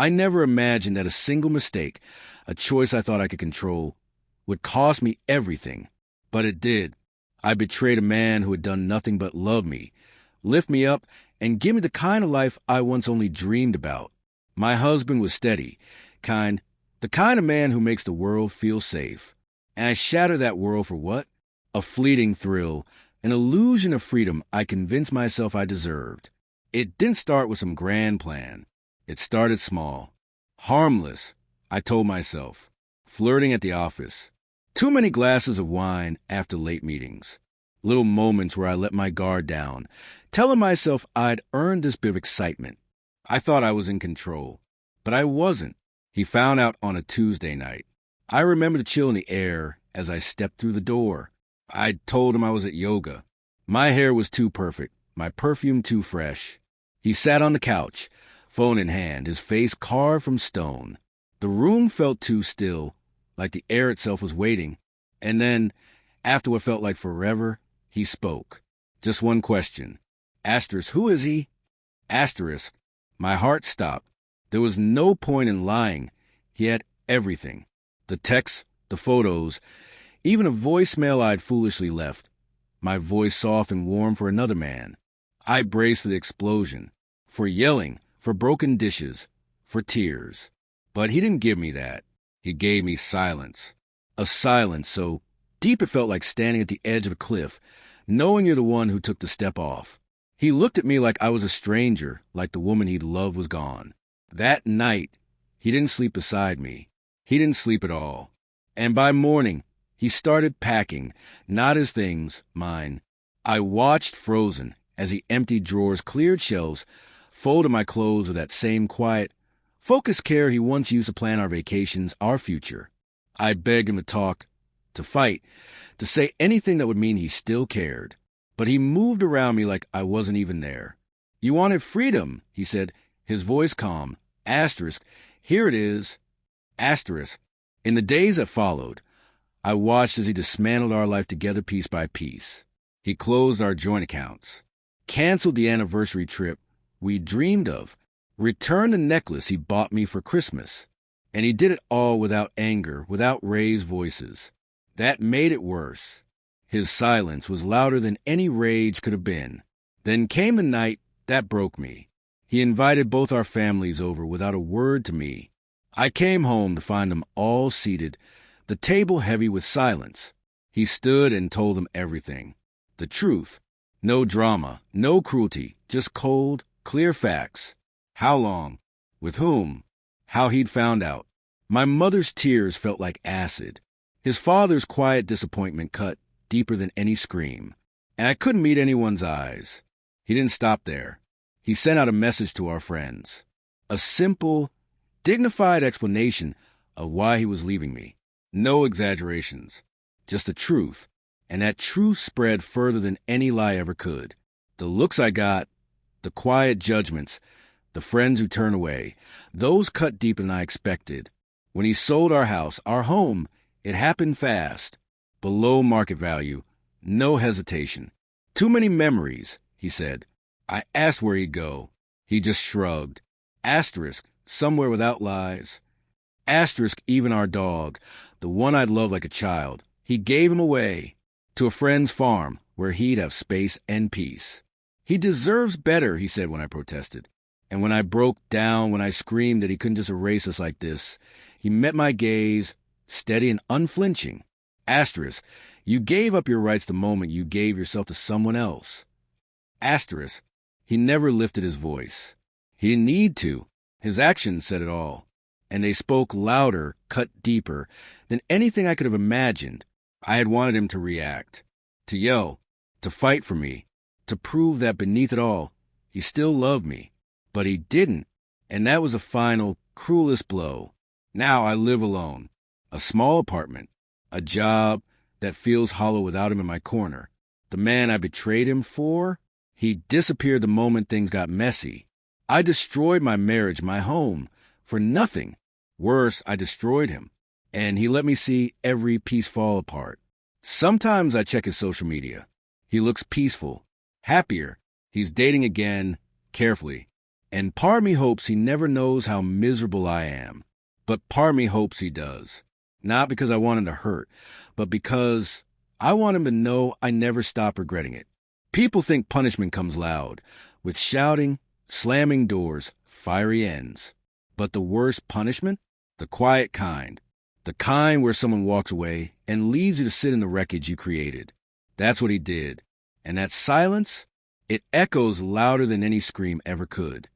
I never imagined that a single mistake, a choice I thought I could control, would cost me everything. But it did. I betrayed a man who had done nothing but love me, lift me up, and give me the kind of life I once only dreamed about. My husband was steady, the kind of man who makes the world feel safe. And I shattered that world for what? A fleeting thrill, an illusion of freedom I convinced myself I deserved. It didn't start with some grand plan. It started small. Harmless, I told myself. Flirting at the office. Too many glasses of wine after late meetings. Little moments where I let my guard down, telling myself I'd earned this bit of excitement. I thought I was in control, but I wasn't. He found out on a Tuesday night. I remember the chill in the air as I stepped through the door. I told him I was at yoga. My hair was too perfect, my perfume too fresh. He sat on the couch, phone in hand, his face carved from stone. The room felt too still, like the air itself was waiting. And then, after what felt like forever, he spoke. Just one question. Asterisk, who is he? Asterisk. My heart stopped. There was no point in lying. He had everything. The texts, the photos, even a voicemail I'd foolishly left. My voice soft and warm for another man. I braced for the explosion, for yelling, for broken dishes, for tears. But he didn't give me that. He gave me silence. A silence so deep it felt like standing at the edge of a cliff, knowing you're the one who took the step off. He looked at me like I was a stranger, like the woman he'd loved was gone. That night, he didn't sleep beside me. He didn't sleep at all. And by morning, he started packing, not his things, mine. I watched frozen as he emptied drawers, cleared shelves, folded my clothes with that same quiet, focused care he once used to plan our vacations, our future. I begged him to talk, to fight, to say anything that would mean he still cared. But he moved around me like I wasn't even there. You wanted freedom, he said, his voice calm. Asterisk, here it is. Asterisk. In the days that followed, I watched as he dismantled our life together piece by piece. He closed our joint accounts, canceled the anniversary trip we dreamed of, returned the necklace he bought me for Christmas. And he did it all without anger, without raised voices. That made it worse. His silence was louder than any rage could have been. Then came the night that broke me. He invited both our families over without a word to me. I came home to find them all seated, the table heavy with silence. He stood and told them everything. The truth. No drama, no cruelty, just cold, clear facts. How long? With whom? How he'd found out. My mother's tears felt like acid. His father's quiet disappointment cut deeper than any scream. And I couldn't meet anyone's eyes. He didn't stop there. He sent out a message to our friends. A simple, dignified explanation of why he was leaving me. No exaggerations. Just the truth. And that truth spread further than any lie ever could. The looks I got, the quiet judgments, the friends who turned away, those cut deeper than I expected. When he sold our house, our home, it happened fast. Below market value, no hesitation. Too many memories, he said. I asked where he'd go. He just shrugged. Asterisk, somewhere without lies. Asterisk, even our dog, the one I'd loved like a child. He gave him away to a friend's farm where he'd have space and peace. He deserves better, he said when I protested. And when I broke down, when I screamed that he couldn't just erase us like this, he met my gaze, steady and unflinching. Asterisk, you gave up your rights the moment you gave yourself to someone else. Asterisk, he never lifted his voice. He didn't need to. His actions said it all. And they spoke louder, cut deeper, than anything I could have imagined. I had wanted him to react, to yell, to fight for me, to prove that beneath it all, he still loved me. But he didn't, and that was the final, cruelest blow. Now I live alone. A small apartment, a job that feels hollow without him in my corner. The man I betrayed him for, he disappeared the moment things got messy. I destroyed my marriage, my home, for nothing. Worse, I destroyed him, and he let me see every piece fall apart. Sometimes I check his social media. He looks peaceful, happier. He's dating again, carefully. And part of me hopes he never knows how miserable I am. But part of me hopes he does. Not because I want him to hurt, but because I want him to know I never stop regretting it. People think punishment comes loud, with shouting, slamming doors, fiery ends. But the worst punishment? The quiet kind. The kind where someone walks away and leaves you to sit in the wreckage you created. That's what he did. And that silence, it echoes louder than any scream ever could.